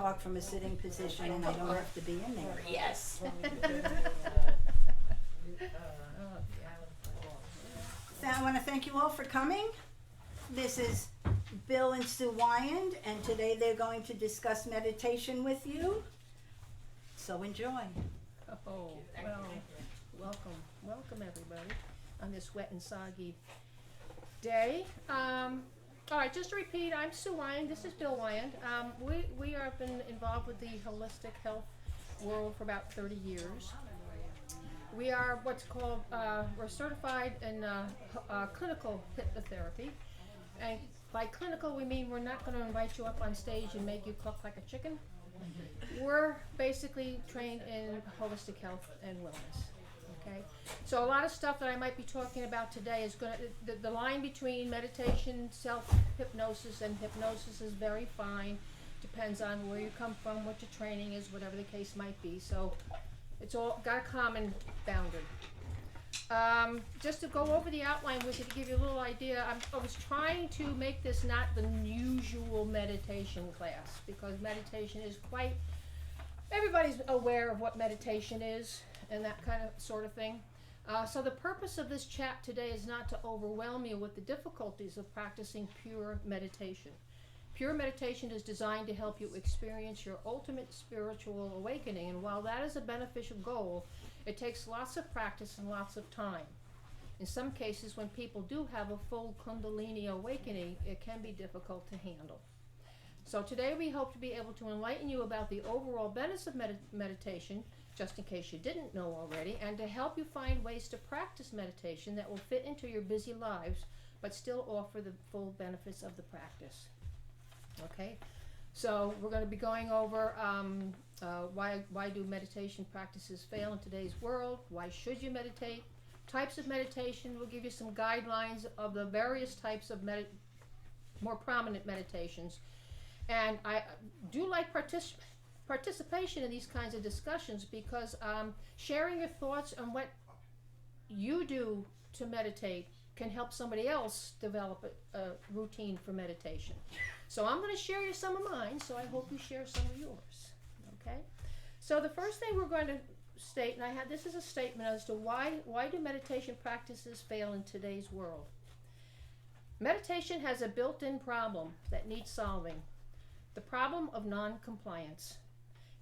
talk from a sitting position and I don't have to be in there. Yes. I want to thank you all for coming. This is Bill and Sue Wiand, and today they're going to discuss meditation with you. So enjoy. Oh, well, welcome everybody on this wet and soggy day. All right, just to repeat, I'm Sue Wiand, this is Bill Wiand. We have been involved with the holistic health world for about 30 years. We are what's called, we're certified in clinical hypnotherapy. And by clinical, we mean we're not going to invite you up on stage and make you cluck like a chicken. We're basically trained in holistic health and wellness. Okay, so a lot of stuff that I might be talking about today is going to, the line between meditation, self-hypnosis, and hypnosis is very fine. Depends on where you come from, what your training is, whatever the case might be. So it's all got a common boundary. Just to go over the outline with you to give you a little idea, I was trying to make this not the usual meditation class, because meditation is quite, everybody's aware of what meditation is and that kind of sort of thing. So the purpose of this chat today is not to overwhelm you with the difficulties of practicing pure meditation. Pure meditation is designed to help you experience your ultimate spiritual awakening, and while that is a beneficial goal, it takes lots of practice and lots of time. In some cases, when people do have a full Kundalini awakening, it can be difficult to handle. So today we hope to be able to enlighten you about the overall benefits of meditation, just in case you didn't know already, and to help you find ways to practice meditation that will fit into your busy lives, but still offer the full benefits of the practice. Okay, so we're going to be going over why do meditation practices fail in today's world, why should you meditate, types of meditation. We'll give you some guidelines of the various types of more prominent meditations. And I do like participation in these kinds of discussions, because sharing your thoughts on what you do to meditate can help somebody else develop a routine for meditation. So I'm going to share you some of mine, so I hope you share some of yours. Okay? So the first thing we're going to state, and this is a statement as to why do meditation practices fail in today's world. Meditation has a built-in problem that needs solving. The problem of non-compliance.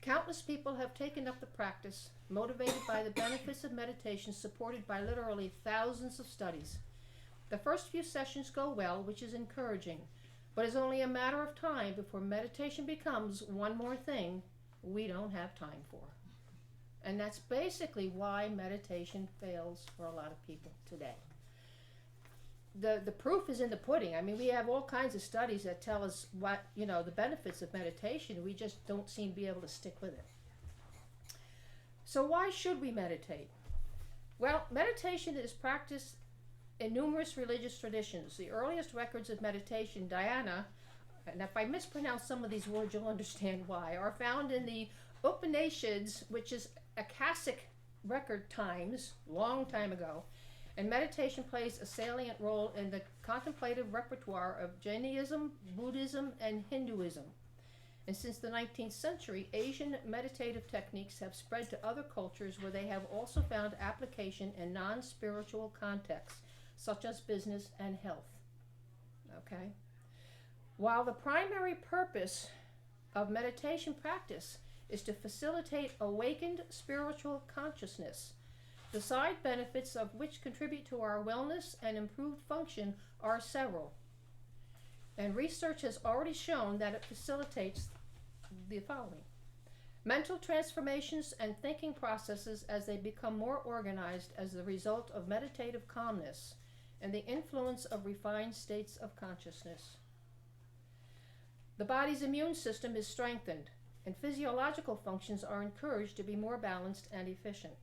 Countless people have taken up the practice, motivated by the benefits of meditation, supported by literally thousands of studies. The first few sessions go well, which is encouraging, but it's only a matter of time before meditation becomes one more thing we don't have time for. And that's basically why meditation fails for a lot of people today. The proof is in the pudding. I mean, we have all kinds of studies that tell us what, the benefits of meditation. We just don't seem to be able to stick with it. So why should we meditate? Well, meditation is practiced in numerous religious traditions. The earliest records of meditation, dhyana, and if I mispronounce some of these words, you'll understand why, are found in the Upanishads, which is Akashic record times, long time ago. And meditation plays a salient role in the contemplative repertoire of Jainism, Buddhism, and Hinduism. And since the 19th century, Asian meditative techniques have spread to other cultures where they have also found application in non-spiritual contexts, such as business and health. Okay? While the primary purpose of meditation practice is to facilitate awakened spiritual consciousness, the side benefits of which contribute to our wellness and improved function are several. And research has already shown that it facilitates the following: mental transformations and thinking processes as they become more organized as the result of meditative calmness and the influence of refined states of consciousness. The body's immune system is strengthened, and physiological functions are encouraged to be more balanced and efficient.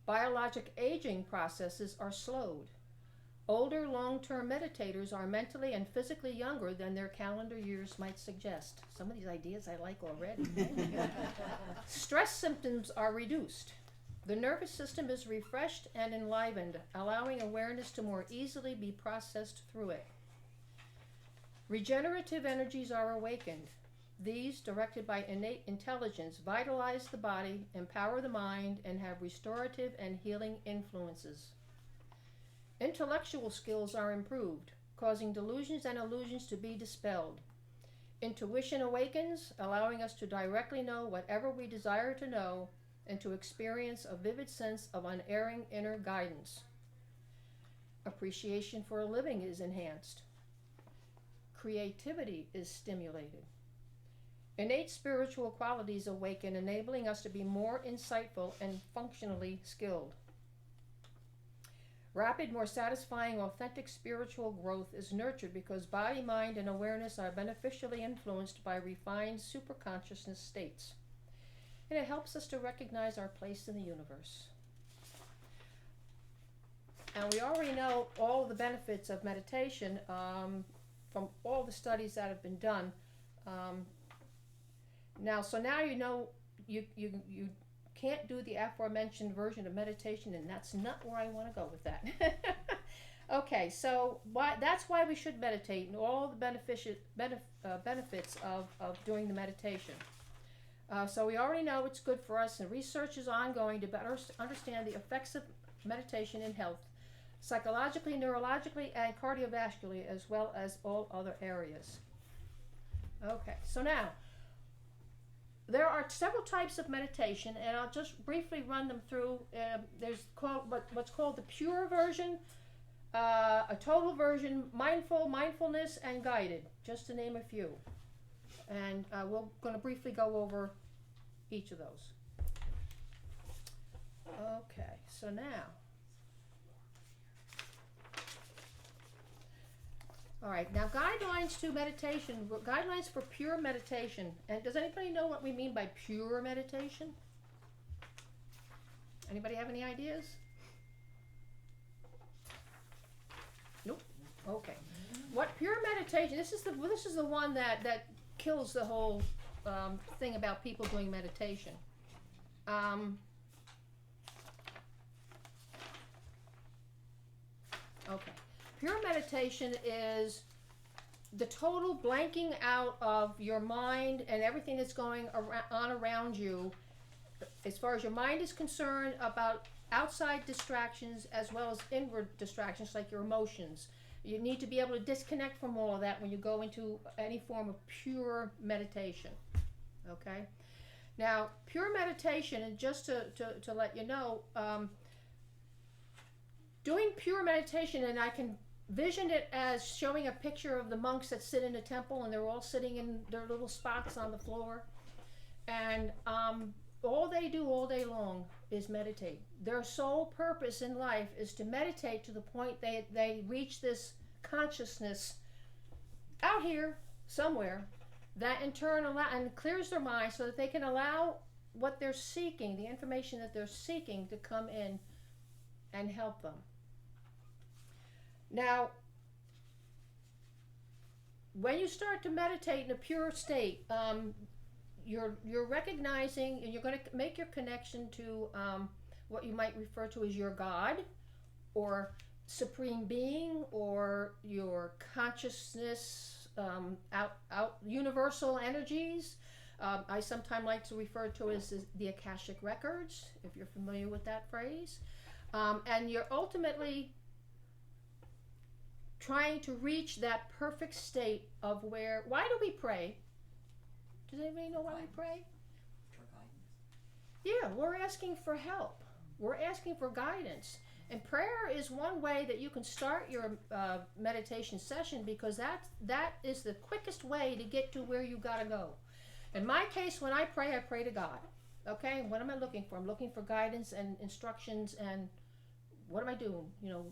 Biologic aging processes are slowed. Older long-term meditators are mentally and physically younger than their calendar years might suggest. Some of these ideas I like already. Stress symptoms are reduced. The nervous system is refreshed and enlivened, allowing awareness to more easily be processed through it. Regenerative energies are awakened. These, directed by innate intelligence, vitalize the body, empower the mind, and have restorative and healing influences. Intellectual skills are improved, causing delusions and illusions to be dispelled. Intuition awakens, allowing us to directly know whatever we desire to know and to experience a vivid sense of unerring inner guidance. Appreciation for a living is enhanced. Creativity is stimulated. Innate spiritual qualities awaken, enabling us to be more insightful and functionally skilled. Rapid, more satisfying, authentic spiritual growth is nurtured because body, mind, and awareness are beneficially influenced by refined superconsciousness states. And it helps us to recognize our place in the universe. And we already know all the benefits of meditation from all the studies that have been done. Now you know you can't do the aforementioned version of meditation, and that's not where I want to go with that. Okay, so that's why we should meditate and all the benefits of doing the meditation. So we already know it's good for us, and research is ongoing to better understand the effects of meditation in health, psychologically, neurologically, and cardiovascularly, as well as all other areas. Okay, so now, there are several types of meditation, and I'll just briefly run them through. There's what's called the pure version, a total version, mindfulness, and guided, just to name a few. And we're going to briefly go over each of those. Okay, so now. All right, now guidelines to meditation, guidelines for pure meditation. And does anybody know what we mean by pure meditation? Anybody have any ideas? Nope. Okay. What pure meditation? This is the one that kills the whole thing about people doing meditation. Okay. Pure meditation is the total blanking out of your mind and everything that's going on around you, as far as your mind is concerned, about outside distractions as well as inward distractions like your emotions. You need to be able to disconnect from all of that when you go into any form of pure meditation. Okay? Now, pure meditation, and just to let you know, doing pure meditation, and I can vision it as showing a picture of the monks that sit in a temple, and they're all sitting in their little spots on the floor, and all they do all day long is meditate. Their sole purpose in life is to meditate to the point they reach this consciousness out here somewhere that in turn clears their mind so that they can allow what they're seeking, the information that they're seeking, to come in and help them. Now, when you start to meditate in a pure state, you're recognizing, and you're going to make your connection to what you might refer to as your God, or supreme being, or your consciousness, universal energies. I sometimes like to refer to it as the Akashic Records, if you're familiar with that phrase. And you're ultimately trying to reach that perfect state of why do we pray? Does anybody know why we pray? For guidance. Yeah, we're asking for help. We're asking for guidance. And prayer is one way that you can start your meditation session, because that is the quickest way to get to where you gotta go. In my case, when I pray to God. Okay, what am I looking for? I'm looking for guidance and instructions, and what am I doing? You know,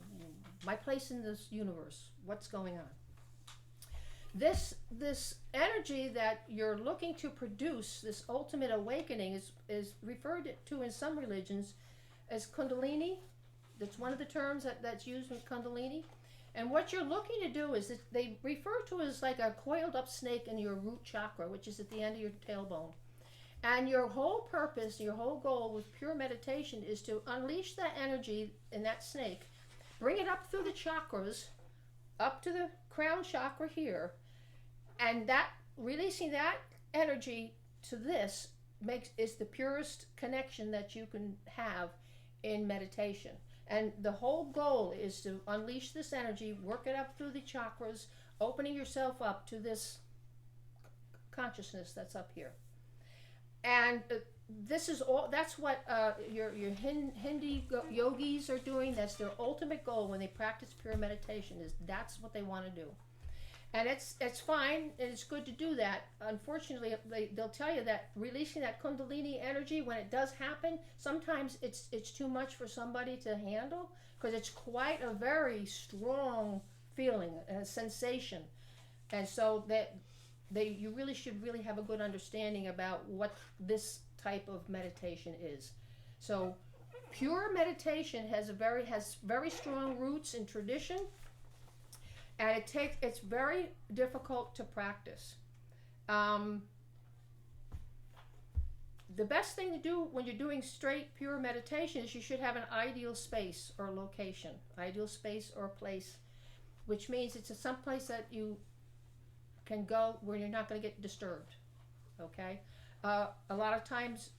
my place in this universe. What's going on? This energy that you're looking to produce, this ultimate awakening, is referred to in some religions as Kundalini. That's one of the terms that's used with Kundalini. And what you're looking to do is they refer to it as like a coiled up snake in your root chakra, which is at the end of your tailbone. And your whole purpose, your whole goal with pure meditation is to unleash that energy in that snake, bring it up through the chakras, up to the crown chakra here, and that releasing that energy to this is the purest connection that you can have in meditation. And the whole goal is to unleash this energy, work it up through the chakras, opening yourself up to this consciousness that's up here. And this is all. That's what your Hindi yogis are doing. That's their ultimate goal when they practice pure meditation. That's what they want to do. And it's fine, and it's good to do that. Unfortunately, they'll tell you that releasing that Kundalini energy, when it does happen, sometimes it's too much for somebody to handle, because it's quite a very strong feeling, a sensation. And so you really should have a good understanding about what this type of meditation is. So pure meditation has very strong roots in tradition. And it's very difficult to practice. The best thing to do when you're doing straight pure meditation is you should have an ideal space or location, ideal space or place, which means it's some place that you can go where you're not going to get disturbed. Okay, a lot of times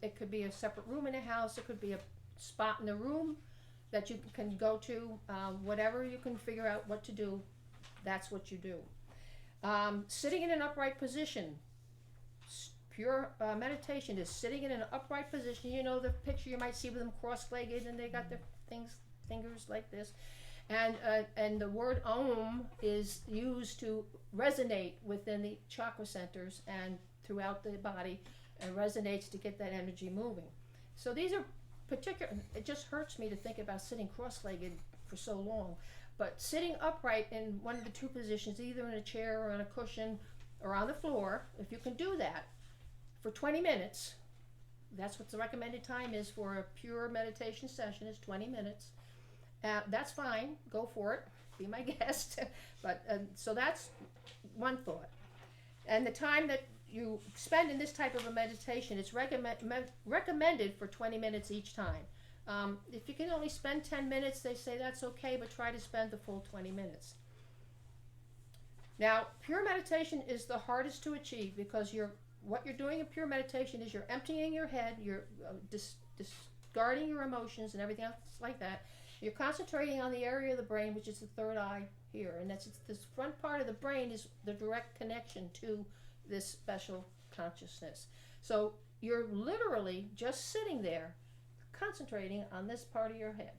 it could be a separate room in a house. It could be a spot in the room that you can go to, whatever you can figure out what to do, that's what you do. Sitting in an upright position, pure meditation is sitting in an upright position. You know the picture you might see with them cross-legged and they got their fingers like this. And the word Om is used to resonate within the chakra centers and throughout the body, and resonates to get that energy moving. So these are it just hurts me to think about sitting cross-legged for so long, but sitting upright in one of the two positions, either in a chair or on a cushion or on the floor, if you can do that for 20 minutes, that's what the recommended time is for a pure meditation session, is 20 minutes. That's fine, go for it, be my guest. But so that's one thought. And the time that you spend in this type of a meditation, it's recommended for 20 minutes each time. If you can only spend 10 minutes, they say that's okay, but try to spend the full 20 minutes. Now, pure meditation is the hardest to achieve, because what you're doing in pure meditation is you're emptying your head, you're discarding your emotions and everything else like that. You're concentrating on the area of the brain, which is the third eye here, and this front part of the brain is the direct connection to this special consciousness. So you're literally just sitting there concentrating on this part of your head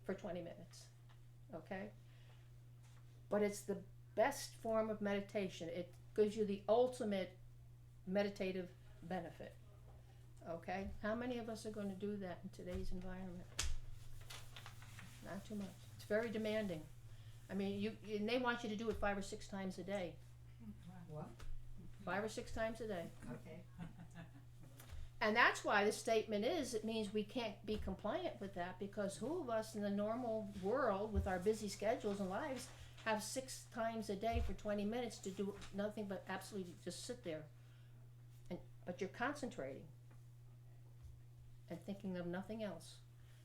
for 20 minutes. Okay? But it's the best form of meditation. It gives you the ultimate meditative benefit. Okay? How many of us are going to do that in today's environment? Not too much. It's very demanding. I mean, and they want you to do it 5 or 6 times a day. What? 5 or 6 times a day. Okay. And that's why the statement is, it means we can't be compliant with that, because who of us in the normal world with our busy schedules and lives have 6 times a day for 20 minutes to do nothing but absolutely just sit there. But you're concentrating and thinking of nothing else.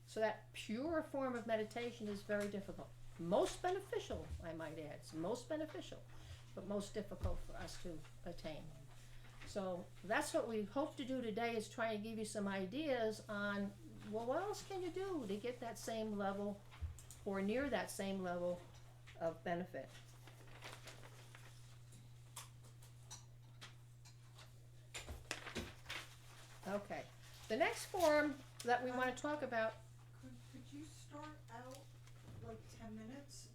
So that pure form of meditation is very difficult. Most beneficial, I might add. It's most beneficial, but most difficult for us to attain. So that's what we hope to do today, is try and give you some ideas on, well, what else can you do to get that same level or near that same level of benefit. Okay, the next form that we want to talk about. Could you start out like 10 minutes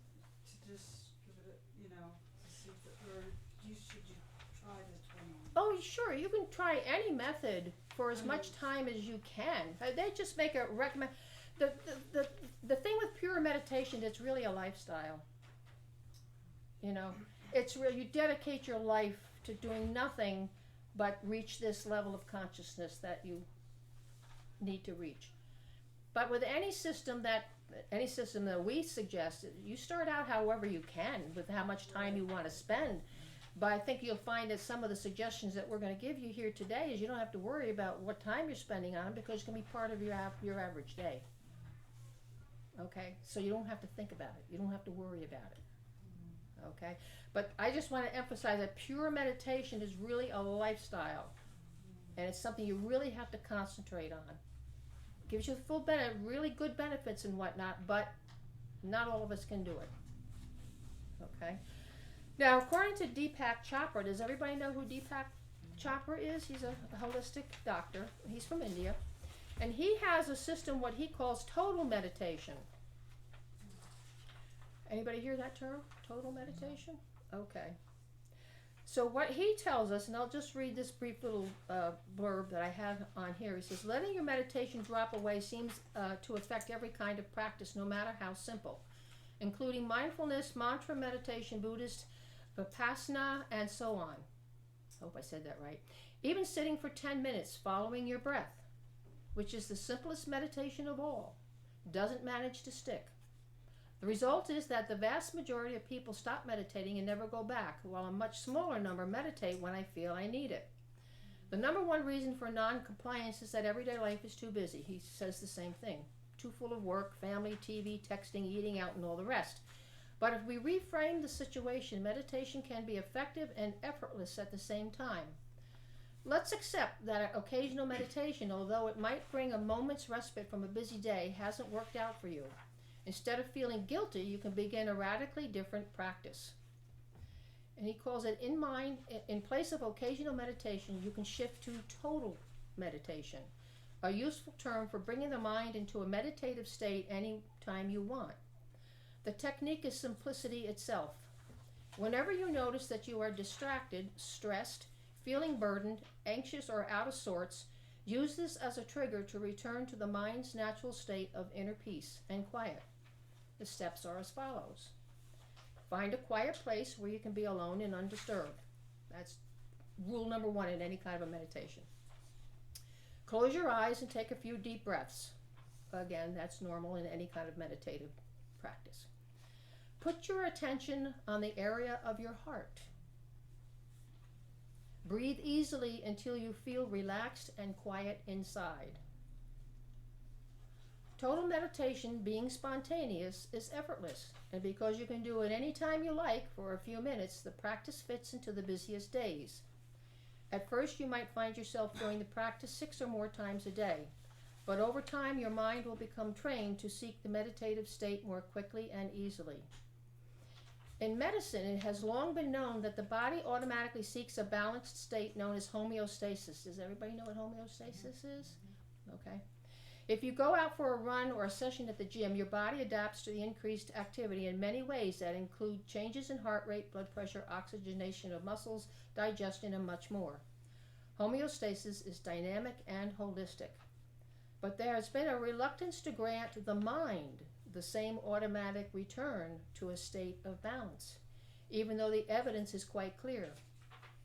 to just give it a, to see if it, or should you try the 20? Oh, sure, you can try any method for as much time as you can. They just make a recommend. The thing with pure meditation, it's really a lifestyle. It's really, you dedicate your life to doing nothing but reach this level of consciousness that you need to reach. But with any system that we suggest, you start out however you can with how much time you want to spend. But I think you'll find that some of the suggestions that we're going to give you here today is you don't have to worry about what time you're spending on, because it's going to be part of your average day. Okay? So you don't have to think about it. You don't have to worry about it. okay? But I just want to emphasize that pure meditation is really a lifestyle, and it's something you really have to concentrate on. Gives you full benefit, really good benefits and whatnot, but not all of us can do it, okay? Now, according to Deepak Chopra, does everybody know who Deepak Chopra is? He's a holistic doctor. He's from India. And he has a system, what he calls total meditation. Anybody hear that term? Total meditation? Okay. So what he tells us, and I'll just read this brief little blurb that I have on here. He says, letting your meditation drop away seems to affect every kind of practice, no matter how simple, including mindfulness, mantra meditation, Buddhist, Vipassana, and so on. I hope I said that right. Even sitting for 10 minutes, following your breath, which is the simplest meditation of all, doesn't manage to stick. The result is that the vast majority of people stop meditating and never go back, while a much smaller number meditate when I feel I need it. The number one reason for non-compliance is that everyday life is too busy. He says the same thing. Too full of work, family, TV, texting, eating out, and all the rest. But if we reframe the situation, meditation can be effective and effortless at the same time. Let's accept that occasional meditation, although it might bring a moment's respite from a busy day, hasn't worked out for you. Instead of feeling guilty, you can begin a radically different practice. And he calls it in place of occasional meditation, you can shift to total meditation, a useful term for bringing the mind into a meditative state anytime you want. The technique is simplicity itself. Whenever you notice that you are distracted, stressed, feeling burdened, anxious, or out of sorts, use this as a trigger to return to the mind's natural state of inner peace and quiet. The steps are as follows. Find a quiet place where you can be alone and undisturbed. That's rule number one in any kind of a meditation. Close your eyes and take a few deep breaths. Again, that's normal in any kind of meditative practice. Put your attention on the area of your heart. Breathe easily until you feel relaxed and quiet inside. Total meditation, being spontaneous, is effortless, and because you can do it any time you like for a few minutes, the practice fits into the busiest days. At first, you might find yourself doing the practice 6 or more times a day, but over time, your mind will become trained to seek the meditative state more quickly and easily. In medicine, it has long been known that the body automatically seeks a balanced state known as homeostasis. Does everybody know what homeostasis is? Okay. If you go out for a run or a session at the gym, your body adapts to the increased activity in many ways that include changes in heart rate, blood pressure, oxygenation of muscles, digestion, and much more. Homeostasis is dynamic and holistic. But there has been a reluctance to grant the mind the same automatic return to a state of balance, even though the evidence is quite clear.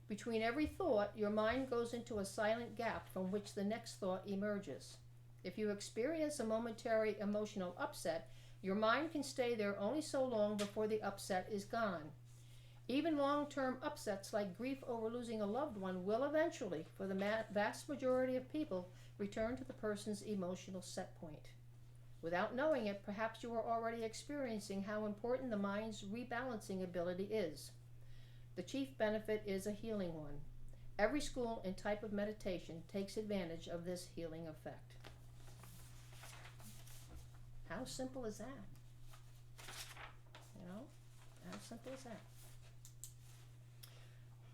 Between every thought, your mind goes into a silent gap from which the next thought emerges. If you experience a momentary emotional upset, your mind can stay there only so long before the upset is gone. Even long-term upsets like grief over losing a loved one will eventually, for the vast majority of people, return to the person's emotional set point. Without knowing it, perhaps you are already experiencing how important the mind's rebalancing ability is. The chief benefit is a healing one. Every school and type of meditation takes advantage of this healing effect. How simple is that? You know, how simple is that?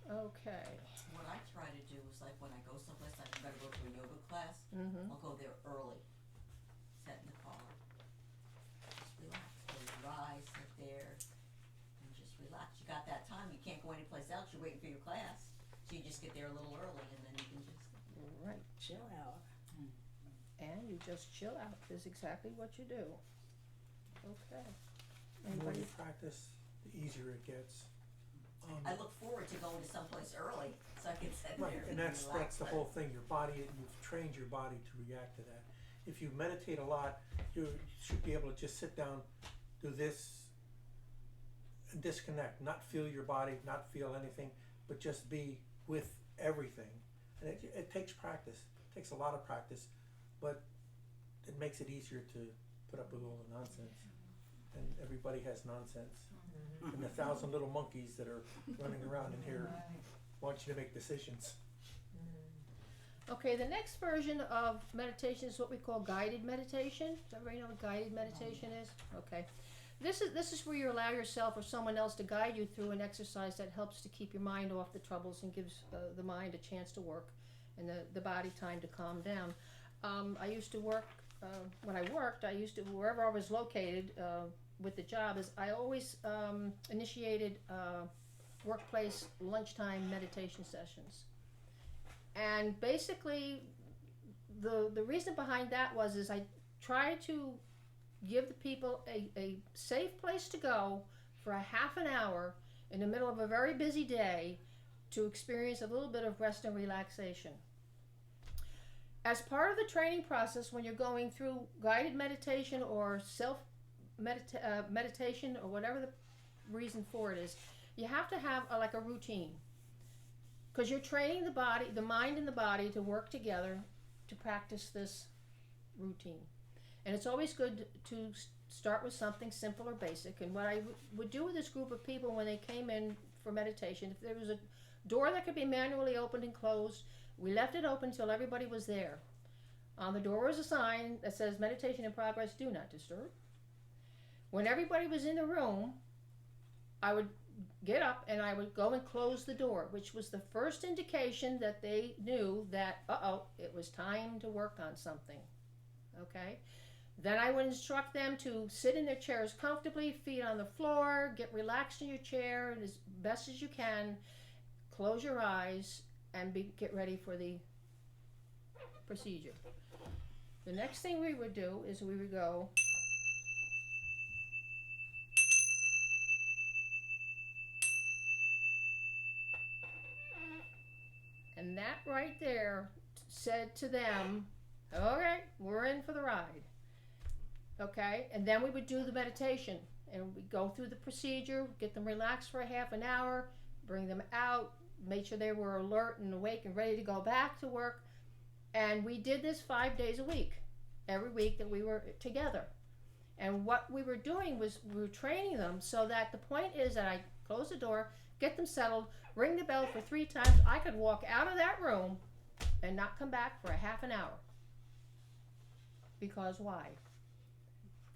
Okay. What I try to do is like when I go someplace, like I'm gonna go to a yoga class, I'll go there early, sit in the car, just relax, close your eyes, sit there, and just relax. You got that time, you can't go anyplace else, you're waiting for your class, so you just get there a little early and then you can just Right. Chill out. And you just chill out is exactly what you do. Okay. The more Anybody? you practice, the easier it gets. I look forward to going to someplace early so I can sit Right, there and that's relax. the whole thing. Your body, you've trained your body to react to that. If you meditate a lot, you should be able to just sit down, do this, and disconnect. Not feel your body, not feel anything, but just be with everything. And it takes practice. It takes a lot of practice, but it makes it easier to put up with all the nonsense. and everybody has nonsense. And the 1,000 little monkeys that are running around in here want you to make decisions. Okay, the next version of meditation is what we call guided meditation. Does everybody know what guided meditation is? Okay. This is where you allow yourself or someone else to guide you through an exercise that helps to keep your mind off the troubles and gives the mind a chance to work and the body time to calm down. I used to work, when I worked, wherever I was located with the job, is I always initiated workplace lunchtime meditation sessions. And basically, the reason behind that is I tried to give the people a safe place to go for a half an hour in the middle of a very busy day to experience a little bit of rest and relaxation. As part of the training process, when you're going through guided meditation or meditation or whatever the reason for it is, you have to have a routine. Because you're training the mind and the body to work together to practice this routine. And it's always good to start with something simple or basic. And what I would do with this group of people when they came in for meditation, if there was a door that could be manually opened and closed, we left it open until everybody was there. On the door was a sign that says meditation in progress, do not disturb. When everybody was in the room, I would get up and I would go and close the door, which was the first indication that they knew that, it was time to work on something. Okay? Then I would instruct them to sit in their chairs comfortably, feet on the floor, get relaxed in your chair as best as you can, close your eyes, and get ready for the procedure. The next thing we would do is we would go and that right there said to them, okay, we're in for the ride. Okay, and then we would do the meditation and we'd go through the procedure, get them relaxed for a half an hour, bring them out, make sure they were alert and awake and ready to go back to work. And we did this 5 days a week, every week that we were together. And what we were doing was we were training them so that the point is that I close the door, get them settled, ring the bell for 3 times. I could walk out of that room and not come back for a half an hour. Because why?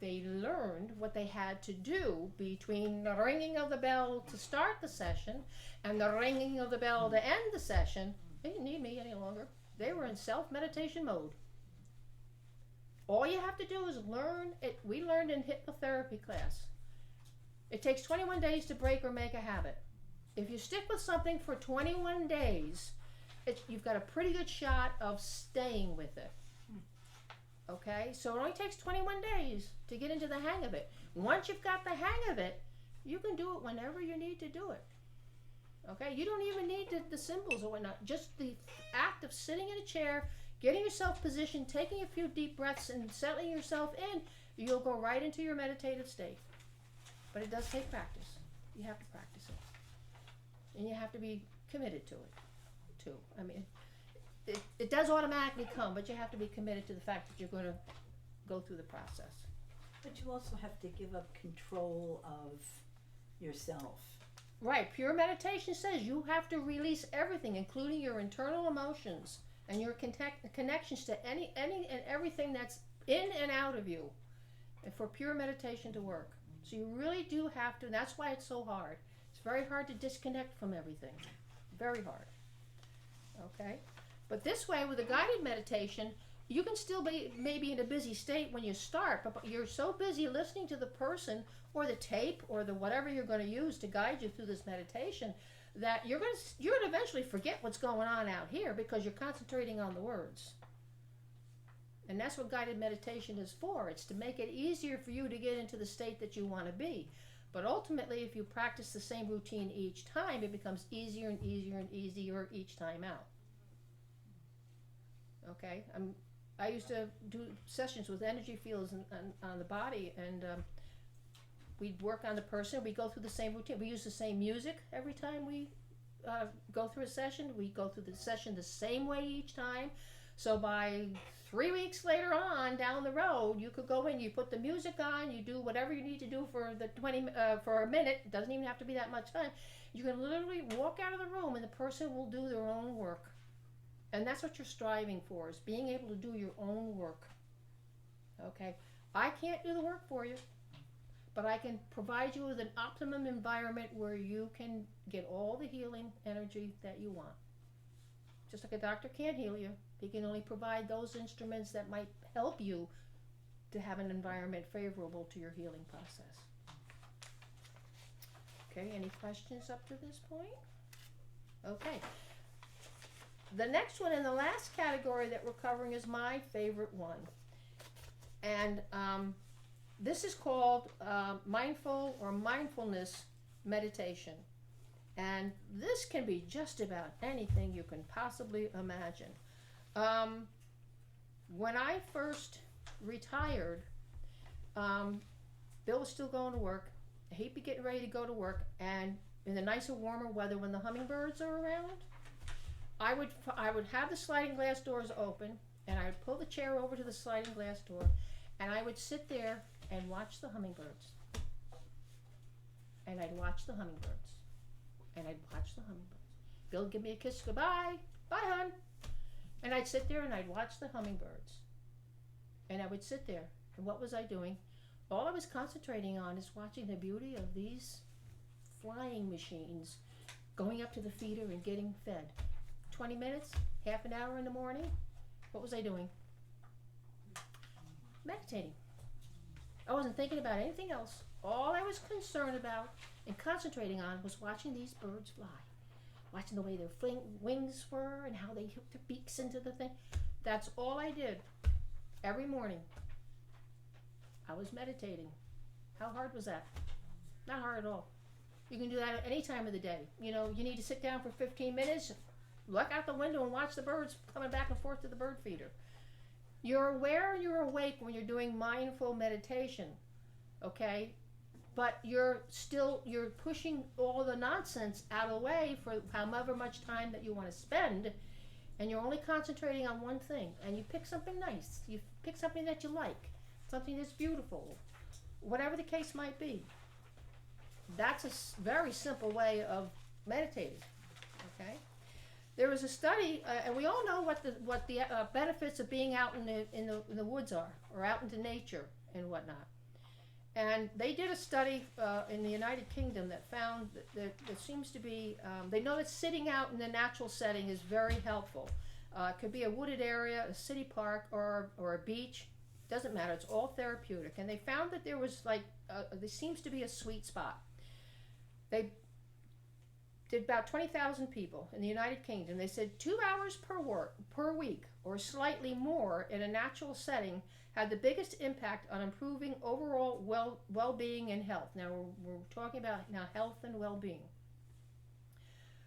They learned what they had to do between the ringing of the bell to start the session and the ringing of the bell to end the session. They didn't need me any longer. They were in self-meditation mode. All you have to do is learn it. We learned in hypnotherapy class. It takes 21 days to break or make a habit. If you stick with something for 21 days, you've got a pretty good shot of staying with it. Okay, so it only takes 21 days to get into the hang of it. Once you've got the hang of it, you can do it whenever you need to do it. Okay, you don't even need the symbols or whatnot. Just the act of sitting in a chair, getting yourself positioned, taking a few deep breaths and settling yourself in, you'll go right into your meditative state. But it does take practice. You have to practice it. And you have to be committed to it, too. I mean, it does automatically come, but you have to be committed to the fact that you're going to go through the process. But you also have to give up control of yourself. Right. Pure meditation says you have to release everything, including your internal emotions and your connections to any and everything that's in and out of you, and for pure meditation to work. So you really do have to, and that's why it's so hard. It's very hard to disconnect from everything. Very hard. Okay? But this way, with a guided meditation, you can still be maybe in a busy state when you start, but you're so busy listening to the person or the tape or the whatever you're going to use to guide you through this meditation that you're going to eventually forget what's going on out here because you're concentrating on the words. And that's what guided meditation is for. It's to make it easier for you to get into the state that you want to be. But ultimately, if you practice the same routine each time, it becomes easier and easier and easier each time out. Okay, I used to do sessions with energy fields on the body, and we'd work on the person. We go through the same routine. We use the same music every time we go through a session. We go through the session the same way each time. So by 3 weeks later on down the road, you could go in, you put the music on, you do whatever you need to do for the for a minute. It doesn't even have to be that much time. You can literally walk out of the room and the person will do their own work. And that's what you're striving for, is being able to do your own work. Okay? I can't do the work for you, but I can provide you with an optimum environment where you can get all the healing energy that you want. Just like a doctor can't heal you, he can only provide those instruments that might help you to have an environment favorable to your healing process. Okay, any questions up to this point? Okay. The next one and the last category that we're covering is my favorite one. And this is called mindful or mindfulness meditation. And this can be just about anything you can possibly imagine. When I first retired, Bill was still going to work. He'd be getting ready to go to work, and in the nicer, warmer weather when the hummingbirds are around, I would have the sliding glass doors open, and I would pull the chair over to the sliding glass door, and I would sit there and watch the hummingbirds. And I'd watch the hummingbirds. And I'd watch the hummingbirds. Bill would give me a kiss, goodbye, bye hon. And I'd sit there and I'd watch the hummingbirds. And I would sit there, and what was I doing? All I was concentrating on is watching the beauty of these flying machines going up to the feeder and getting fed. 20 minutes, half an hour in the morning. What was I doing? Meditating. I wasn't thinking about anything else. All I was concerned about and concentrating on was watching these birds fly. Watching the way their wings were and how they hooked their beaks into the thing. That's all I did every morning. I was meditating. How hard was that? Not hard at all. You can do that at any time of the day. You know, you need to sit down for 15 minutes, look out the window and watch the birds coming back and forth to the bird feeder. You're aware, you're awake when you're doing mindful meditation, okay? But you're pushing all the nonsense out of the way for however much time that you want to spend, and you're only concentrating on one thing. And you pick something nice. You pick something that you like, something that's beautiful, whatever the case might be. That's a very simple way of meditating, okay? There was a study, and we all know what the benefits of being out in the woods are, or out into nature and whatnot. And they did a study in the United Kingdom that found that there seems to be, they know that sitting out in the natural setting is very helpful. It could be a wooded area, a city park, or a beach. Doesn't matter, it's all therapeutic. And they found that there was there seems to be a sweet spot. They did about 20,000 people in the United Kingdom. They said 2 hours per week or slightly more in a natural setting had the biggest impact on improving overall well-being and health. Now we're talking about now health and well-being.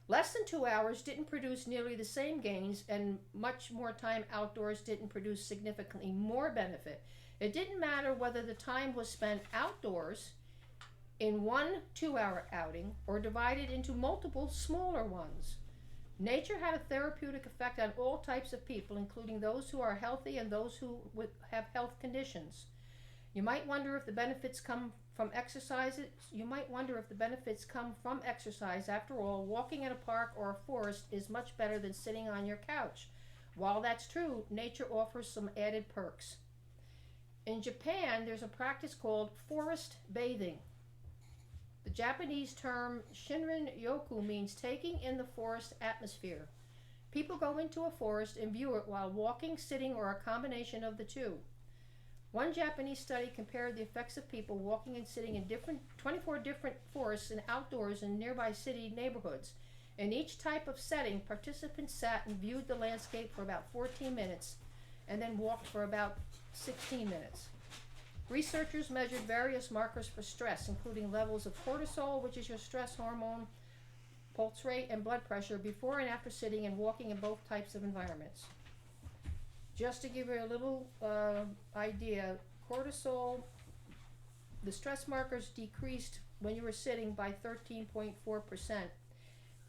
Less than 2 hours didn't produce nearly the same gains, and much more time outdoors didn't produce significantly more benefit. It didn't matter whether the time was spent outdoors in one 2-hour outing or divided into multiple smaller ones. Nature had a therapeutic effect on all types of people, including those who are healthy and those who have health conditions. You might wonder if the benefits come from exercise. After all, walking in a park or a forest is much better than sitting on your couch. While that's true, nature offers some added perks. In Japan, there's a practice called forest bathing. The Japanese term Shinrin-yoku means taking in the forest atmosphere. People go into a forest and view it while walking, sitting, or a combination of the two. One Japanese study compared the effects of people walking and sitting in 24 different forests and outdoors in nearby city neighborhoods. In each type of setting, participants sat and viewed the landscape for about 14 minutes and then walked for about 16 minutes. Researchers measured various markers for stress, including levels of cortisol, which is your stress hormone, pulse rate, and blood pressure before and after sitting and walking in both types of environments. Just to give you a little idea, cortisol, the stress markers decreased when you were sitting by 13.4%,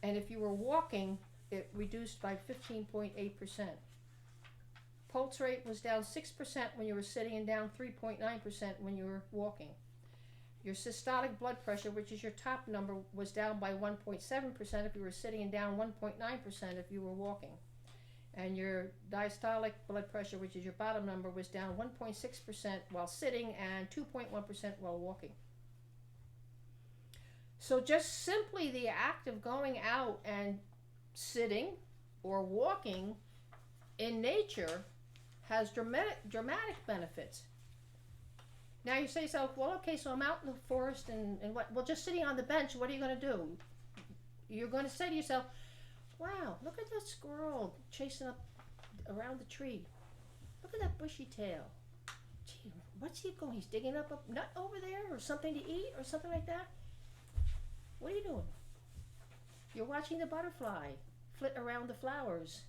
and if you were walking, it reduced by 15.8%. pulse rate was down 6% when you were sitting and down 3.9% when you were walking. Your systolic blood pressure, which is your top number, was down by 1.7% if you were sitting and down 1.9% if you were walking. And your diastolic blood pressure, which is your bottom number, was down 1.6% while sitting and 2.1% while walking. So just simply the act of going out and sitting or walking in nature has dramatic benefits. Now you say to yourself, well, okay, so I'm out in the forest and what? Well, just sitting on the bench, what are you going to do? You're going to say to yourself, wow, look at that squirrel chasing up around the tree. Look at that bushy tail. Gee, what's he going? He's digging up a nut over there or something to eat or something like that? What are you doing? You're watching the butterfly flit around the flowers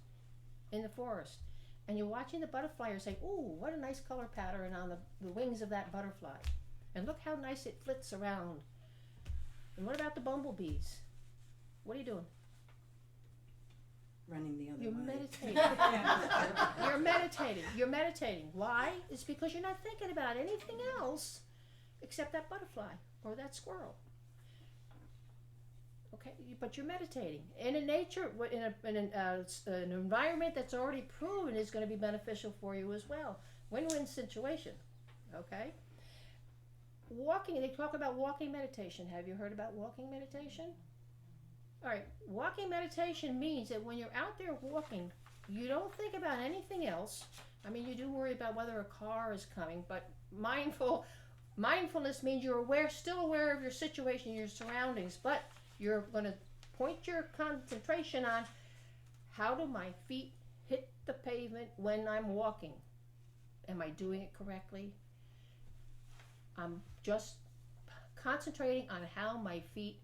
in the forest. And you're watching the butterfly, you're saying, ooh, what a nice color pattern on the wings of that butterfly. And look how nice it flits around. And what about the bumblebees? What are you doing? Running the other You're way. meditating. You're meditating. You're meditating. Why? It's because you're not thinking about anything else except that butterfly or that squirrel. Okay, but you're meditating in a nature, in an environment that's already proven is going to be beneficial for you as well. Win-win situation. Okay. Walking. They talk about walking meditation. Have you heard about walking meditation? All right. Walking meditation means that when you're out there walking, you don't think about anything else. I mean, you do worry about whether a car is coming, but mindfulness means you're aware, still aware of your situation, your surroundings, but you're going to point your concentration on how do my feet hit the pavement when I'm walking? Am I doing it correctly? I'm just concentrating on how my feet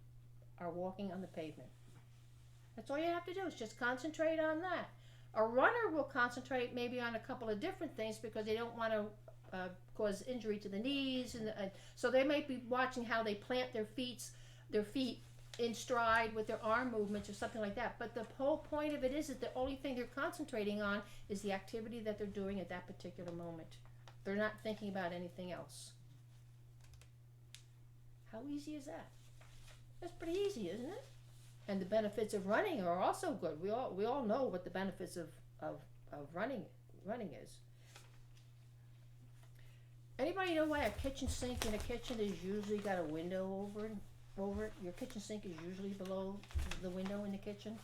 are walking on the pavement. That's all you have to do is just concentrate on that. A runner will concentrate maybe on a couple of different things because they don't want to cause injury to the knees, and so they may be watching how they plant their feet in stride with their arm movements or something like that. But the whole point of it is that the only thing they're concentrating on is the activity that they're doing at that particular moment. They're not thinking about anything else. How easy is that? That's pretty easy, isn't it? And the benefits of running are also good. We all know what the benefits of running is. Anybody know why a kitchen sink in a kitchen is usually got a window over it? Your kitchen sink is usually below the window in the kitchen.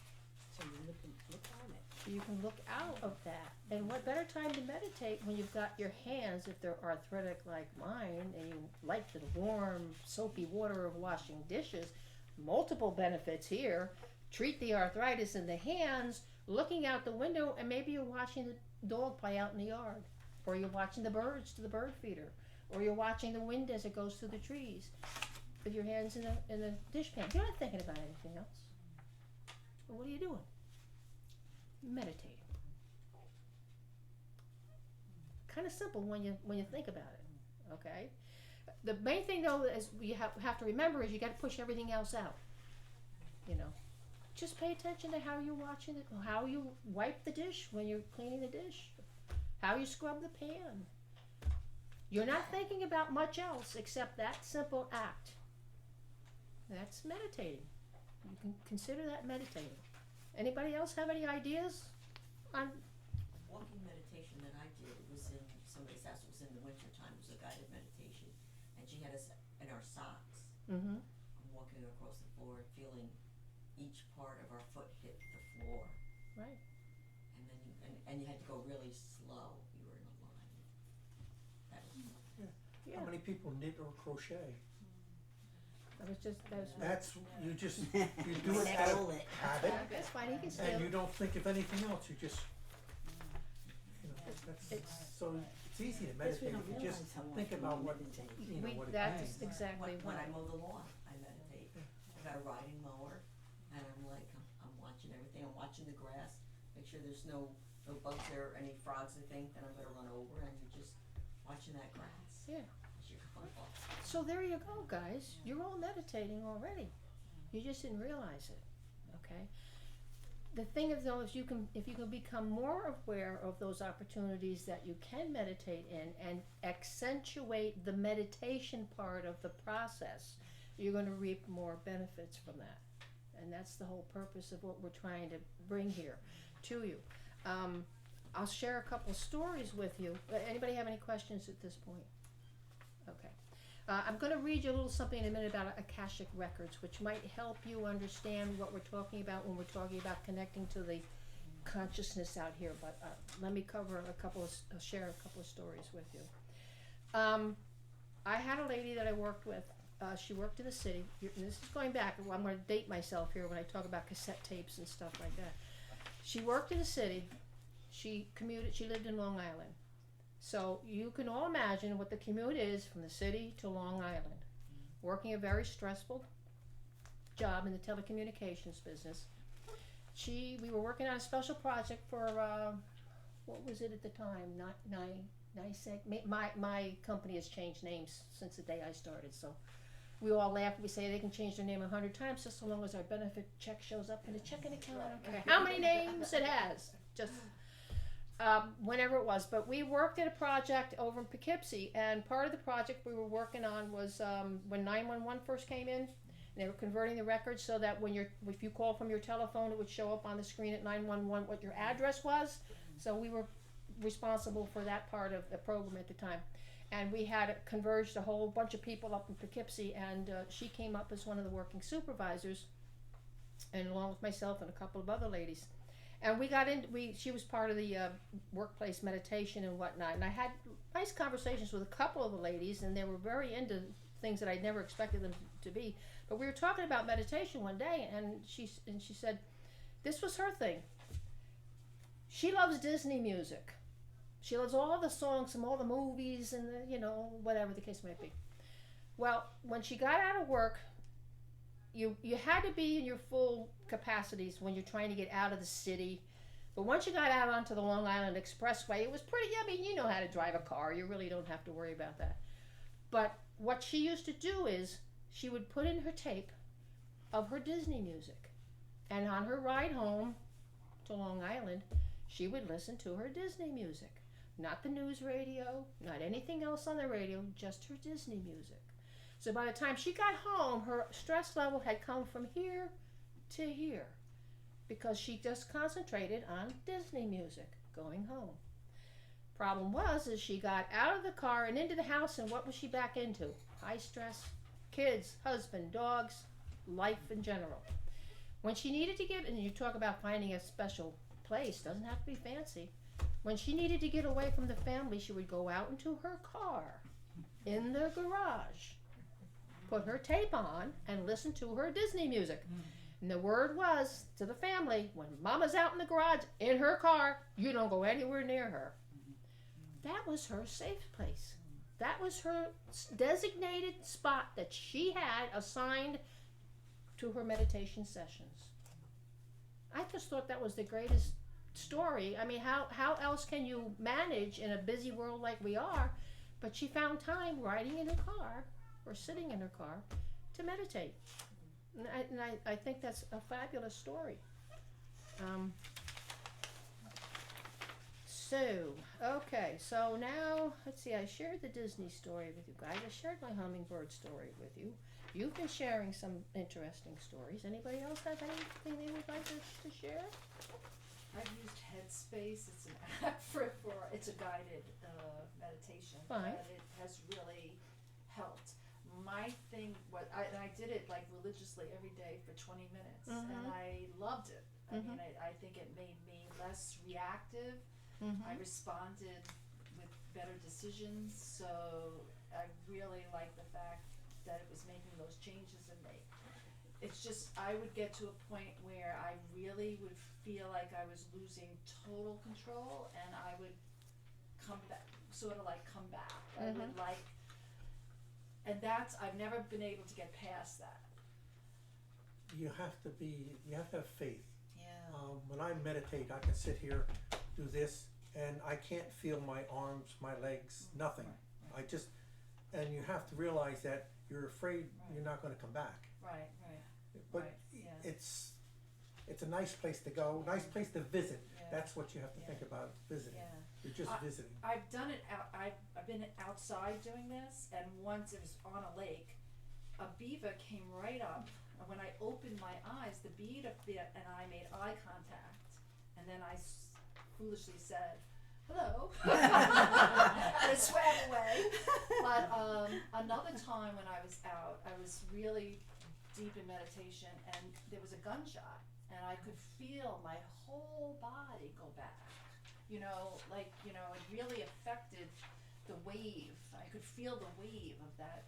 So you look on it. So you can look out of that. And what better time to meditate when you've got your hands, if they're arthritic like mine, and you like the warm, soapy water of washing dishes. Multiple benefits here. Treat the arthritis in the hands, looking out the window, and maybe you're watching the dog play out in the yard. Or you're watching the birds to the bird feeder. Or you're watching the wind as it goes through the trees. With your hands in the dishpan. You're not thinking about anything else. Well, what are you doing? Meditating. Kind of simple when you think about it. Okay? The main thing though is you have to remember is you got to push everything else out. You know. Just pay attention to how you're watching it, how you wipe the dish when you're cleaning the dish, how you scrub the pan. You're not thinking about much else except that simple act. That's meditating. You can consider that meditating. Anybody else have any ideas on? Walking meditation that I did was in somebody's house. It was in the winter time. It was a guided meditation, and she had us in our socks. Mm-hmm. I'm walking across the floor, feeling each part of our foot hit the floor. Right. And then you had to go really slow. You were in a line. That was fun. Yeah. How many people knit or crochet? That's you do it out of habit, That's fine. He can still. and you don't think of anything else. You just, so it's easy to meditate if you just think about what what it That's means. exactly When right. I mow the lawn, I meditate. I got a riding mower, and I'm watching everything. I'm watching the grass, make sure there's no bugs there or any frogs I think that I'm gonna run over, and you're just watching that grass. Yeah. As you're going along. So there you go, guys. You're all meditating already. You just didn't realize it. Okay. the thing is though, if you can become more aware of those opportunities that you can meditate in and accentuate the meditation part of the process, you're going to reap more benefits from that. And that's the whole purpose of what we're trying to bring here to you. I'll share a couple stories with you. Anybody have any questions at this point? Okay. I'm going to read you a little something in a minute about Akashic Records, which might help you understand what we're talking about when we're talking about connecting to the consciousness out here. But let me share a couple of stories with you. I had a lady that I worked with. She worked in the city. This is going back. I'm going to date myself here when I talk about cassette tapes and stuff like that. She worked in the city. She commuted. She lived in Long Island. So you can all imagine what the commute is from the city to Long Island. Working a very stressful job in the telecommunications business. We were working on a special project for, what was it at the time? NICEG. My company has changed names since the day I started, so we all laugh. We say they can change their name 100 times just so long as our benefit check shows up in the checking account. I don't care how many names it has. Just whenever it was. But we worked at a project over in Poughkeepsie, and part of the project we were working on was when 911 first came in, and they were converting the records so that if you called from your telephone, it would show up on the screen at 911 what your address was. So we were responsible for that part of the program at the time. And we had converged a whole bunch of people up in Poughkeepsie, and she came up as one of the working supervisors, and along with myself and a couple of other ladies. And we got in. She was part of the workplace meditation and whatnot. And I had nice conversations with a couple of the ladies, and they were very into things that I'd never expected them to be. But we were talking about meditation one day, and she said, this was her thing. She loves Disney music. She loves all the songs from all the movies and whatever the case might be. Well, when she got out of work, you had to be in your full capacities when you're trying to get out of the city. But once you got out onto the Long Island Expressway, it was pretty, you know how to drive a car. You really don't have to worry about that. But what she used to do is she would put in her tape of her Disney music. And on her ride home to Long Island, she would listen to her Disney music. Not the news radio, not anything else on the radio, just her Disney music. So by the time she got home, her stress level had come from here to here because she just concentrated on Disney music going home. Problem was, is she got out of the car and into the house, and what was she back into? High stress, kids, husband, dogs, life in general. When she needed to get, and you talk about finding a special place, doesn't have to be fancy. When she needed to get away from the family, she would go out into her car in the garage, put her tape on, and listen to her Disney music. And the word was to the family, when Mama's out in the garage in her car, you don't go anywhere near her. That was her safe place. That was her designated spot that she had assigned to her meditation sessions. I just thought that was the greatest story. I mean, how else can you manage in a busy world like we are? But she found time riding in her car or sitting in her car to meditate. And I think that's a fabulous story. So now, let's see, I shared the Disney story with you guys. I shared my hummingbird story with you. You've been sharing some interesting stories. Anybody else have anything they would like to share? I've used Headspace. It's an app it's a guided meditation. Fine. And it has really helped. My thing was, I did it like religiously every day for 20 minutes, and I loved it. I mean, I think it made me less reactive. I responded with better decisions, so I really like the fact that it was making those changes in me. It's just, I would get to a point where I really would feel like I was losing total control, and I would come back. I would like, and I've never been able to get past that. You have to have faith. Yeah. When I meditate, I can sit here, do this, and I can't feel my arms, my legs, nothing. Right. And you have to realize that you're afraid you're not going to come back. Right. But Right, yeah. it's it's a nice place to go, nice place to visit. Yeah. That's what you have to Yeah. think about, visiting. Yeah. You're just visiting. I've done it I've been outside doing this, and once it was on a lake, a beaver came right up, and when I opened my eyes, the beaver and I made eye contact, and then I foolishly said, hello, and it swam away. But another time when I was out, I was really deep in meditation, and there was a gunshot, and I could feel my whole body go back. You know, like, you know, it really affected the wave. I could feel the wave of that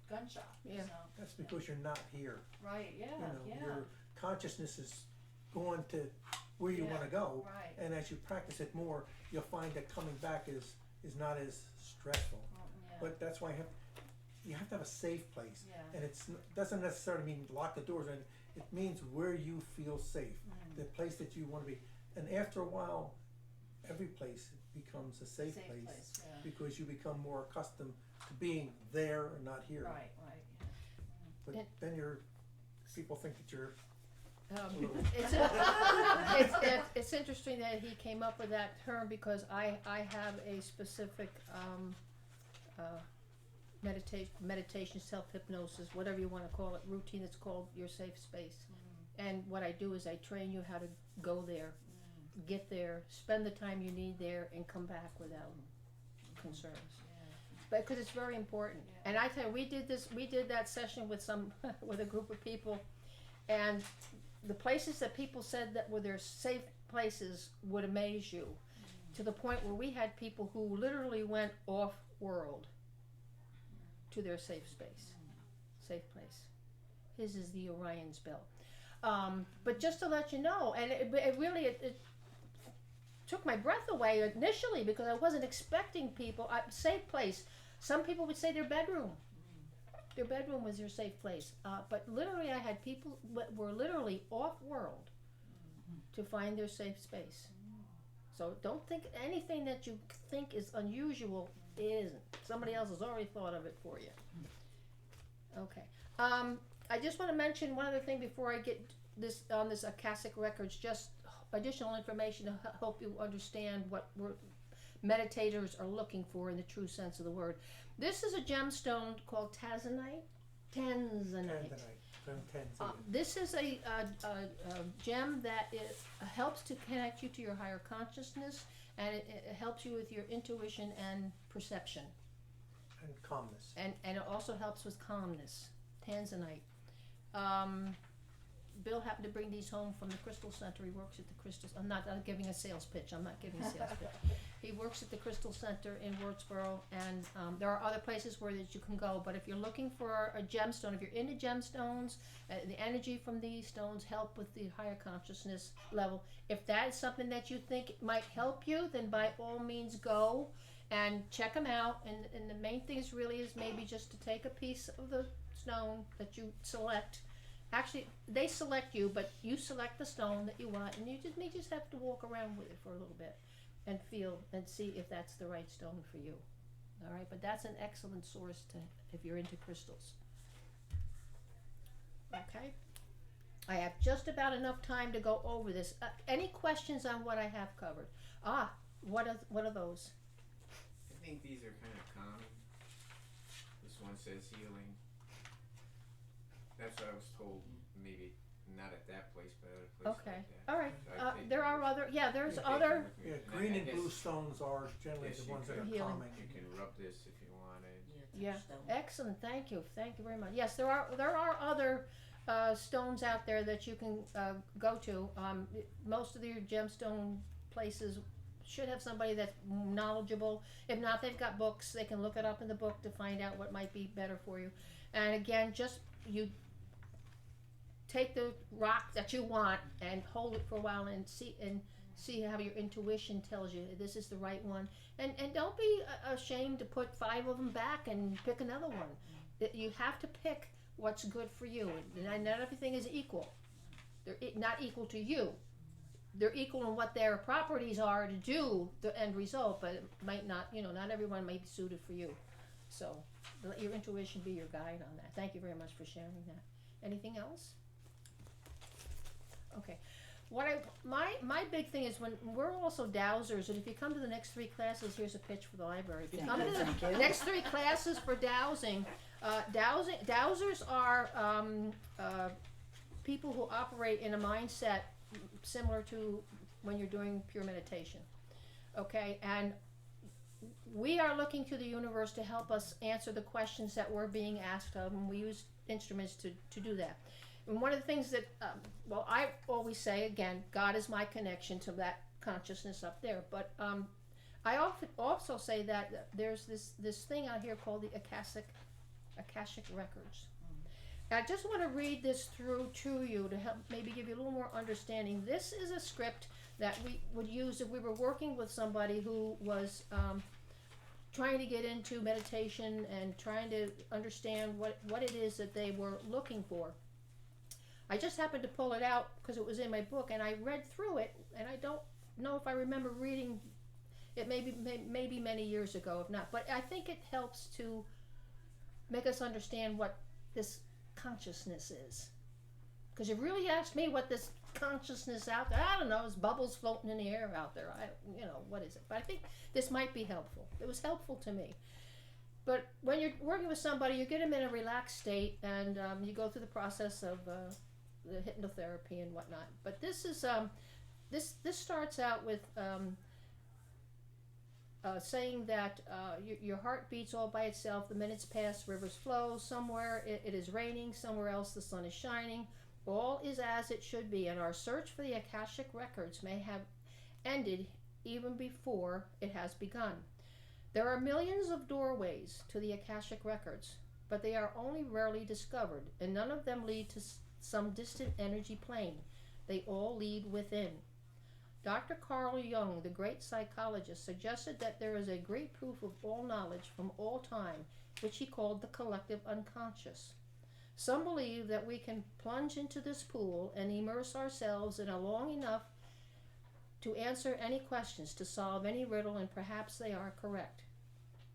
gunshot. Yeah. So, That's because you're not here. right, yeah, You know, your consciousness is going to where you Yeah, want to go, right. and as you practice it more, you'll find that coming back is not as stressful. Well, yeah. But that's why you have to have a safe place, Yeah. and it doesn't necessarily mean lock the doors, and it means where you feel safe, the place that you want to be. And after a while, every place becomes a safe place yeah. because you become more accustomed to being there and not here. Right, right, yeah. But And- then people think that you're It's interesting that he came up with that term because I have a specific meditation, self-hypnosis, whatever you want to call it, routine. It's called your safe space. And what I do is I train you how to go there, get there, spend the time you need there, and come back without concerns. But because it's very important. Yeah. And I tell you, we did that session with with a group of people, and the places that people said that were their safe places would amaze you, to the point where we had people who literally went off world to their safe space, safe place. His is the Orion's belt. But just to let you know, and it really took my breath away initially because I wasn't expecting people. Safe place. Some people would say their bedroom. Their bedroom was their safe place. But literally, I had people that were literally off world to find their safe space. So don't think anything that you think is unusual isn't. Somebody else has already thought of it for you. Okay. I just want to mention one other thing before I get this on this Akashic Records, just additional information to help you understand what meditators are looking for in the true sense of the word. This is a gemstone called Tanzanite. This is a gem that helps to connect you to your higher consciousness, and it helps you with your intuition and perception. And calmness. And it also helps with calmness. Tanzanite. Bill happened to bring these home from the Crystal Center. He works at the Crystal. I'm not giving a sales pitch. I'm not giving a sales pitch. He works at the Crystal Center in Wurtsboro, and there are other places where that you can go. But if you're looking for a gemstone, if you're into gemstones, the energy from these stones help with the higher consciousness level. If that is something that you think might help you, then by all means go and check them out. And the main thing is really is maybe just to take a piece of the stone that you select. Actually, they select you, but you select the stone that you want, and you may just have to walk around with it for a little bit and feel and see if that's the right stone for you. All right, but that's an excellent source if you're into crystals. Okay, I have just about enough time to go over this. Any questions on what I have covered? What are those? I think these are kind of common. This one says healing. That's what I was told. Maybe not at that place, but at a place Okay, like that. all right. So I've taken There are this- other. Yeah, there's I've taken other. it with me. Yeah, And green I and guess- blue stones are generally Yes, the you ones that can- are Healing. calming. You can rub this if you wanted. Yeah, Touchstone. excellent. Thank you very much. Yes, there are other stones out there that you can go to. Most of your gemstone places should have somebody that's knowledgeable. If not, they've got books. They can look it up in the book to find out what might be better for you. And again, just you take the rock that you want and hold it for a while and see how your intuition tells you this is the right one. And don't be ashamed to put 5 of them back and pick another one. You have to pick what's good for you. And not everything is equal. They're not equal to you. They're equal in what their properties are to do the end result, but it might not, not everyone may be suited for you. So let your intuition be your guide on that. Thank you very much for sharing that. Anything else? Okay. My big thing is when we're also dowsers, and if you come to the next 3 classes, here's a pitch for the library. If you come to the next 3 classes for dowsing, dowsers are people who operate in a mindset similar to when you're doing pure meditation. Okay, and we are looking to the universe to help us answer the questions that we're being asked of, and we use instruments to do that. And one of the things that, I always say, again, God is my connection to that consciousness up there. But I often also say that there's this thing out here called the Akashic Records. And I just want to read this through to you to help maybe give you a little more understanding. This is a script that we would use if we were working with somebody who was trying to get into meditation and trying to understand what it is that they were looking for. I just happened to pull it out because it was in my book, and I read through it, and I don't know if I remember reading it maybe many years ago, if not. But I think it helps to make us understand what this consciousness is. Because you really asked me what this consciousness out there, I don't know, it's bubbles floating in the air out there. What is it? But I think this might be helpful. It was helpful to me. But when you're working with somebody, you get them in a relaxed state, and you go through the process of the hypnotherapy and whatnot. But this is this starts out with saying that your heart beats all by itself. The minutes pass, rivers flow. Somewhere it is raining, somewhere else the sun is shining. All is as it should be, and our search for the Akashic Records may have ended even before it has begun. There are millions of doorways to the Akashic Records, but they are only rarely discovered, and none of them lead to some distant energy plane. They all lead within. Dr. Carl Jung, the great psychologist, suggested that there is a great proof of all knowledge from all time, which he called the collective unconscious. Some believe that we can plunge into this pool and immerse ourselves in it long enough to answer any questions, to solve any riddle, and perhaps they are correct.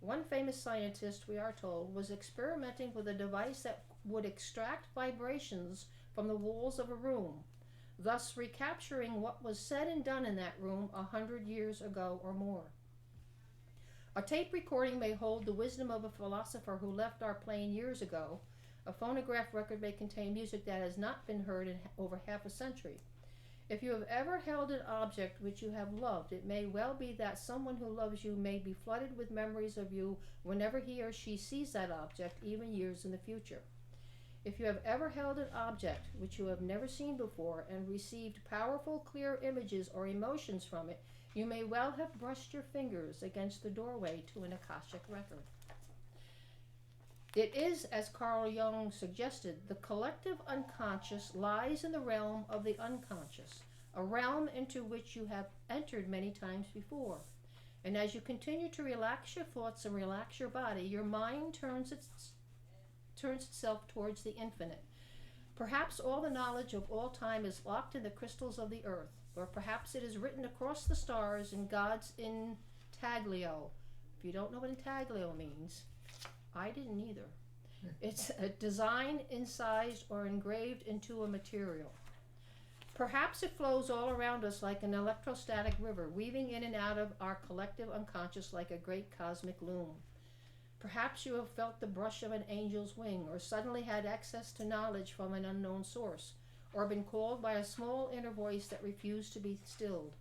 One famous scientist, we are told, was experimenting with a device that would extract vibrations from the walls of a room, thus recapturing what was said and done in that room 100 years ago or more. A tape recording may hold the wisdom of a philosopher who left our plane years ago. A phonograph record may contain music that has not been heard in over half a century. If you have ever held an object which you have loved, it may well be that someone who loves you may be flooded with memories of you whenever he or she sees that object, even years in the future. If you have ever held an object which you have never seen before and received powerful, clear images or emotions from it, you may well have brushed your fingers against the doorway to an Akashic record. It is, as Carl Jung suggested, the collective unconscious lies in the realm of the unconscious, a realm into which you have entered many times before. And as you continue to relax your thoughts and relax your body, your mind turns itself towards the infinite. Perhaps all the knowledge of all time is locked in the crystals of the earth, or perhaps it is written across the stars in God's intaglio. If you don't know what intaglio means, I didn't either. It's a design incised or engraved into a material. Perhaps it flows all around us like an electrostatic river, weaving in and out of our collective unconscious like a great cosmic loom. Perhaps you have felt the brush of an angel's wing, or suddenly had access to knowledge from an unknown source, or been called by a small inner voice that refused to be stilled.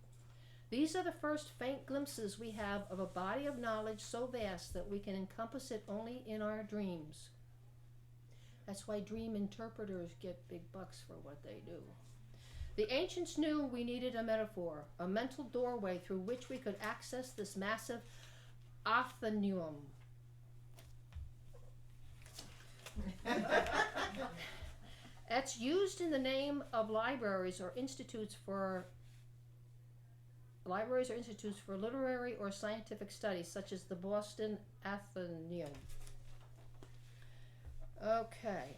These are the first faint glimpses we have of a body of knowledge so vast that we can encompass it only in our dreams. That's why dream interpreters get big bucks for what they do. The ancients knew we needed a metaphor, a mental doorway through which we could access this massive athenium. That's used in the name of libraries or institutes for literary or scientific studies, such as the Boston Athenaeum. Okay.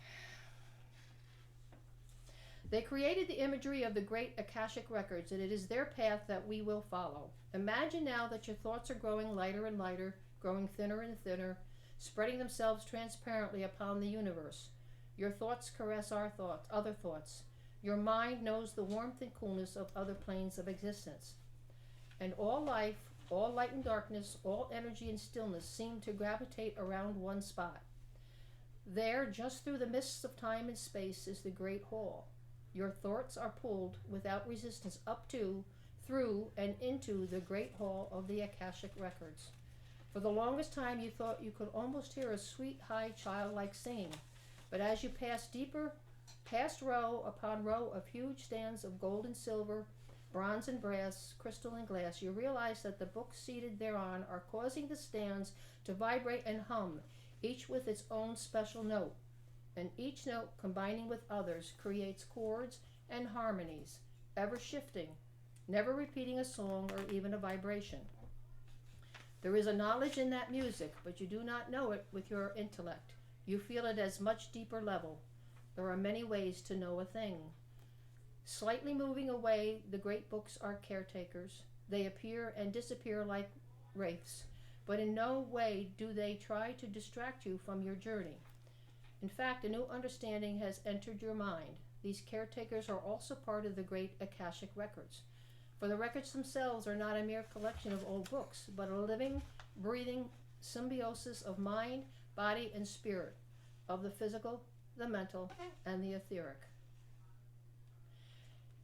They created the imagery of the great Akashic records, and it is their path that we will follow. Imagine now that your thoughts are growing lighter and lighter, growing thinner and thinner, spreading themselves transparently upon the universe. Your thoughts caress our thoughts, other thoughts. Your mind knows the warmth and coolness of other planes of existence. And all life, all light and darkness, all energy and stillness seem to gravitate around one spot. There, just through the mists of time and space, is the Great Hall. Your thoughts are pulled without resistance up to, through, and into the Great Hall of the Akashic Records. For the longest time you thought you could almost hear a sweet, high, childlike singing. But as you pass deeper, past row upon row of huge stands of gold and silver, bronze and brass, crystal and glass, you realize that the books seated thereon are causing the stands to vibrate and hum, each with its own special note. And each note, combining with others, creates chords and harmonies, ever shifting, never repeating a song or even a vibration. There is a knowledge in that music, but you do not know it with your intellect. You feel it as much deeper level. There are many ways to know a thing. Slightly moving away, the great books are caretakers. They appear and disappear like wraiths, but in no way do they try to distract you from your journey. In fact, a new understanding has entered your mind. These caretakers are also part of the great Akashic Records. For the records themselves are not a mere collection of old books, but a living, breathing symbiosis of mind, body, and spirit, of the physical, the mental, and the etheric.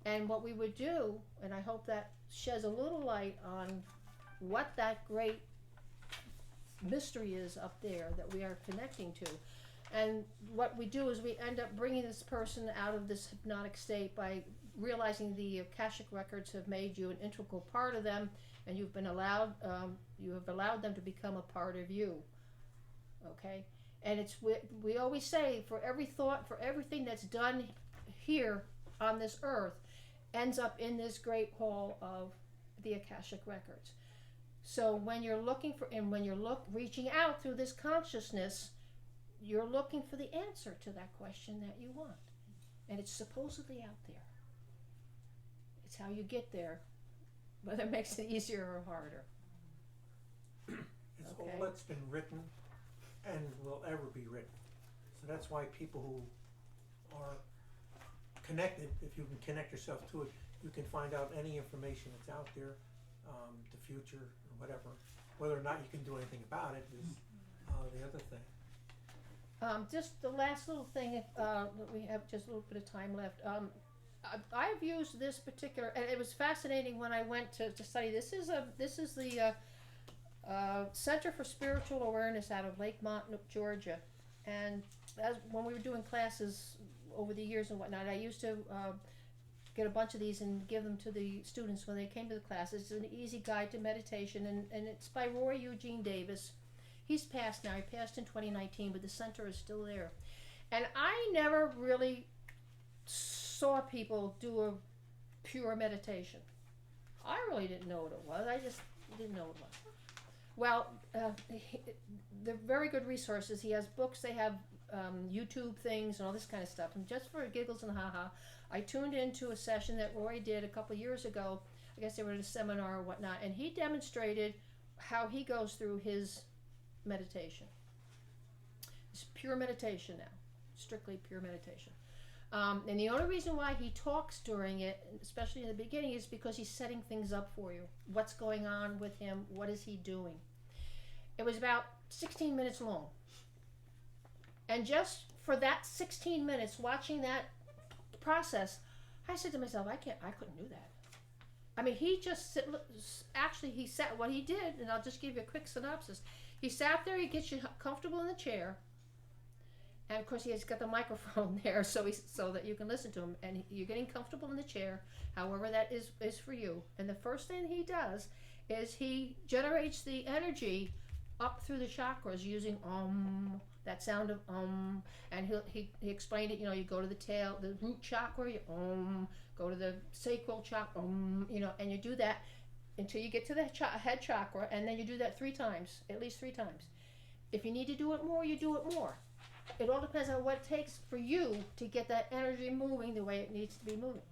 And what we would do, and I hope that sheds a little light on what that great mystery is up there that we are connecting to. And what we do is we end up bringing this person out of this hypnotic state by realizing the Akashic Records have made you an integral part of them, and you've been allowed, you have allowed them to become a part of you. Okay? And it's, we always say, for every thought, for everything that's done here on this earth, ends up in this great hall of the Akashic Records. So when you're looking for, and when you're reaching out through this consciousness, you're looking for the answer to that question that you want. And it's supposedly out there. It's how you get there, whether it makes it easier or harder. It's Okay. all that's been written and will ever be written. So that's why people who are connected, if you can connect yourself to it, you can find out any information that's out there, the future or whatever. Whether or not you can do anything about it is the other thing. Just the last little thing, we have just a little bit of time left. I've used this particular, and it was fascinating when I went to study. This is the Center for Spiritual Awareness out of Lakemont, Georgia, and when we were doing classes over the years and whatnot, I used to get a bunch of these and give them to the students when they came to the classes. It's an easy guide to meditation, and it's by Roy Eugene Davis. He's passed now. He passed in 2019, but the center is still there. And I never really saw people do a pure meditation. I really didn't know what it was. I just didn't know what it was. Well, they're very good resources. He has books. They have YouTube things and all this kind of stuff. And just for giggles and haha, I tuned into a session that Roy did a couple years ago. I guess they were at a seminar or whatnot. And he demonstrated how he goes through his meditation. It's pure meditation now, strictly pure meditation. And the only reason why he talks during it, especially in the beginning, is because he's setting things up for you. What's going on with him? What is he doing? It was about 16 minutes long. And just for that 16 minutes, watching that process, I said to myself, I couldn't do that. I mean, he sat, what he did, and I'll just give you a quick synopsis. He sat there, he gets you comfortable in the chair, and of course he has got the microphone there so that you can listen to him, and you're getting comfortable in the chair, however that is for you. And the first thing he does is he generates the energy up through the chakras using that sound of and he explained it. You go to the root chakra, you go to the sacral chakra, and you do that until you get to the head chakra, and then you do that 3 times, at least 3 times. If you need to do it more, you do it more. It all depends on what it takes for you to get that energy moving the way it needs to be moving.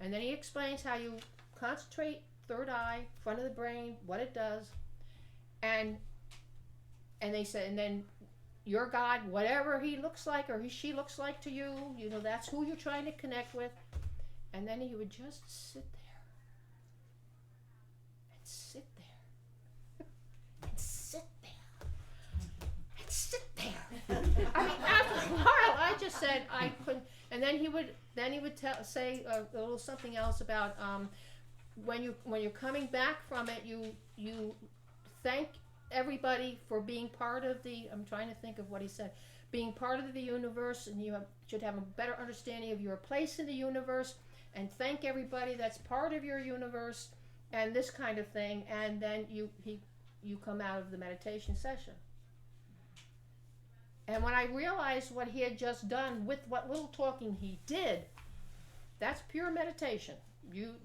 And then he explains how you concentrate, third eye, front of the brain, what it does, and they said, and then your God, whatever he looks like or she looks like to you, that's who you're trying to connect with. And then he would just sit there and sit there and sit there and sit there. I mean, after a while, I just said I couldn't. And then he would say a little something else about when you're coming back from it, you thank everybody for being part of the. I'm trying to think of what he said. Being part of the universe, and you should have a better understanding of your place in the universe, and thank everybody that's part of your universe, and this kind of thing. And then you come out of the meditation session. And when I realized what he had just done with what little talking he did, that's pure meditation. You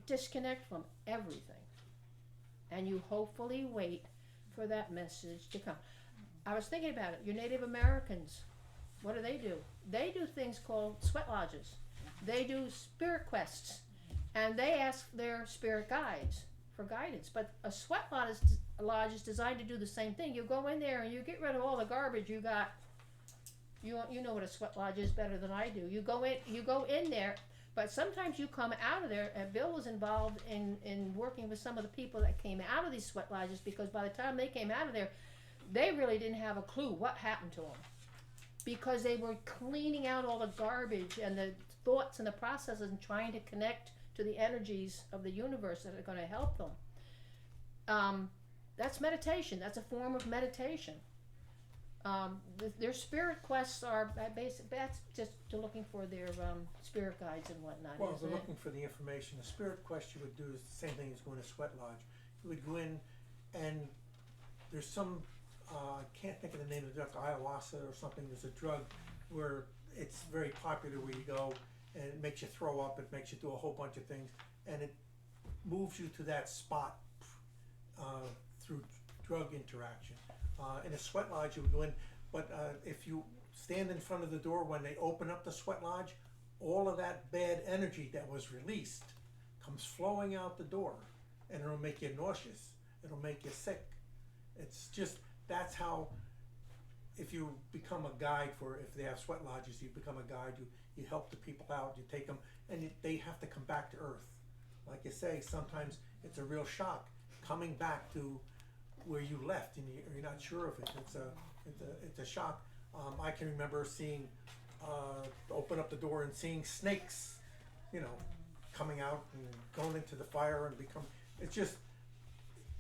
disconnect from everything, and you hopefully wait for that message to come. I was thinking about it. Your Native Americans, what do? They do things called sweat lodges. They do spirit quests, and they ask their spirit guides for guidance. But a sweat lodge is designed to do the same thing. You go in there and you get rid of all the garbage you got. You know what a sweat lodge is better than I do. You go in there, but sometimes you come out of there. And Bill was involved in working with some of the people that came out of these sweat lodges, because by the time they came out of there, they really didn't have a clue what happened to them, because they were cleaning out all the garbage and the thoughts and the processes and trying to connect to the energies of the universe that are going to help them. That's meditation. That's a form of meditation. Their spirit quests are basic. That's just looking for their spirit guides and whatnot. Well, if isn't they're it? looking for the information. The spirit quest you would do is the same thing as going to sweat lodge. You would go in, and there's some, I can't think of the name of the drug, ayahuasca or something. There's a drug where it's very popular, where you go and it makes you throw up, it makes you do a whole bunch of things, and it moves you to that spot through drug interaction. In a sweat lodge you would go in, but if you stand in front of the door when they open up the sweat lodge, all of that bad energy that was released comes flowing out the door, and it'll make you nauseous, it'll make you sick. It's just, that's how, if you become a guide for, if they have sweat lodges, you become a guide, you help the people out, you take them, and they have to come back to earth. Like you say, sometimes it's a real shock coming back to where you left, and you're not sure of it. It's a shock. I can remember seeing, open up the door and seeing snakes, coming out and going into the fire and become, it's just,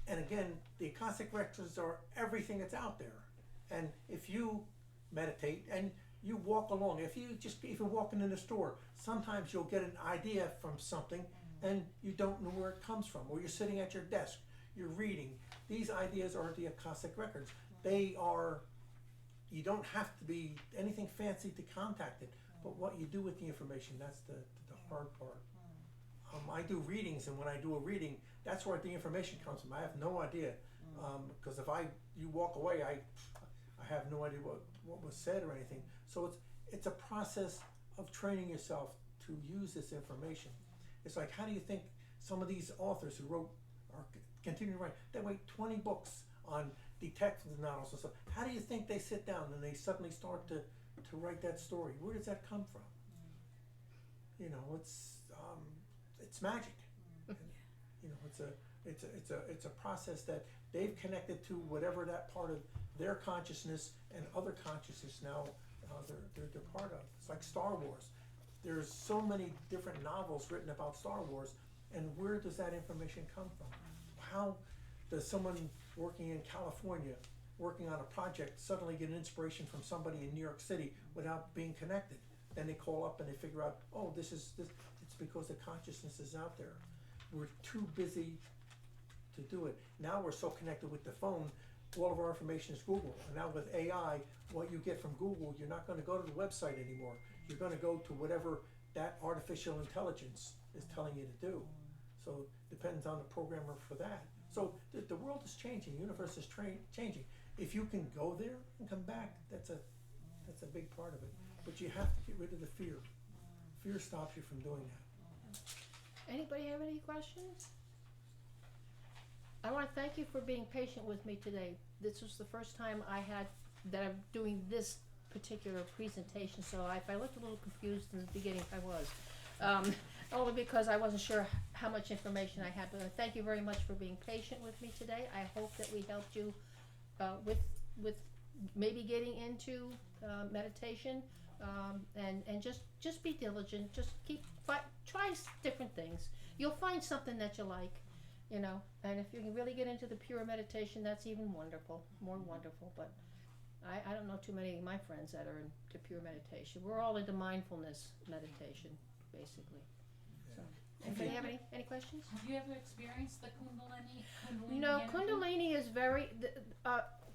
and again, the Akashic records are everything that's out there. And if you meditate and you walk along, if you're walking in the store, sometimes you'll get an idea from something and you don't know where it comes from, or you're sitting at your desk, you're reading. These ideas are the Akashic records. They are, you don't have to be anything fancy to contact it, but what you do with the information, that's the hard part. I do readings, and when I do a reading, that's where the information comes from. I have no idea, because if you walk away, I have no idea what was said or anything. So it's a process of training yourself to use this information. It's like, how do you think some of these authors who wrote or continue to write, they write 20 books on detective novels and stuff. How do you think they sit down and they suddenly start to write that story? Where does that come from? It's magic. It's a process that they've connected to whatever that part of their consciousness and other consciousness now they're part of. It's like Star Wars. There's so many different novels written about Star Wars, and where does that information come from? How does someone working in California, working on a project, suddenly get an inspiration from somebody in New York City without being connected? Then they call up and they figure out, oh, this. It's because the consciousness is out there. We're too busy to do it. Now we're so connected with the phone, all of our information is Google. And now with AI, what you get from Google, you're not going to go to the website anymore. You're going to go to whatever that artificial intelligence is telling you to do. So it depends on the programmer for that. So the world is changing, the universe is changing. If you can go there and come back, that's a big part of it. But you have to get rid of the fear. Fear stops you from doing that. Anybody have any questions? I want to thank you for being patient with me today. This was the first time that I'm doing this particular presentation, so if I looked a little confused in the beginning, I was. Only because I wasn't sure how much information I had, but thank you very much for being patient with me today. I hope that we helped you with maybe getting into meditation, and just be diligent. Just try different things. You'll find something that you like, you know. And if you can really get into the pure meditation, that's even more wonderful. But I don't know too many of my friends that are into pure meditation. We're all into mindfulness meditation, basically. So, anybody have any questions? Have you ever experienced the Kundalini No, energy? Kundalini is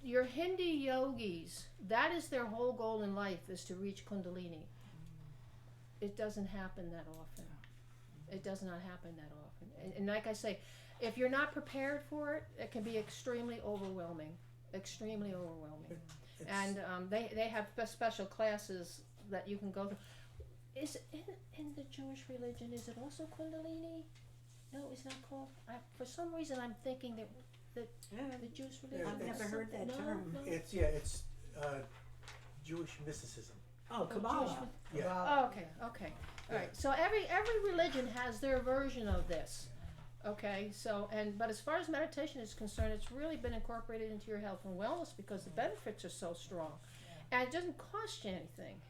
your Hindi yogis, that is their whole goal in life, is to reach Kundalini. It doesn't happen that often. It does not happen that often. And like I say, if you're not prepared for it, it can be extremely overwhelming. Extremely overwhelming. And they have special classes that you can go through. Is in the Jewish religion, is it also Kundalini? No, it's not called. For some reason, I'm thinking that the Jewish religion. I've never heard that term. No. It's Jewish mysticism. Oh, Kabbalah. Yeah. Oh, okay. All right. So every religion has their version of this. Okay. So but as far as meditation is concerned, it's really been incorporated into your health and wellness because the benefits are so strong, and it doesn't cost you anything.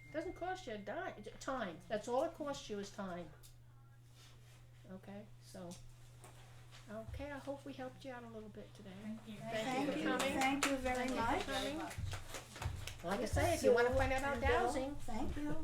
It doesn't cost you a dime. Time. That's all it costs you is time. Okay. So. Okay. I hope we helped you out a little bit today. Thank you. Thank you for coming. Thank you very Thank you much. for coming. Like I say, if you want to find out about Bill, dowsing. Thank you.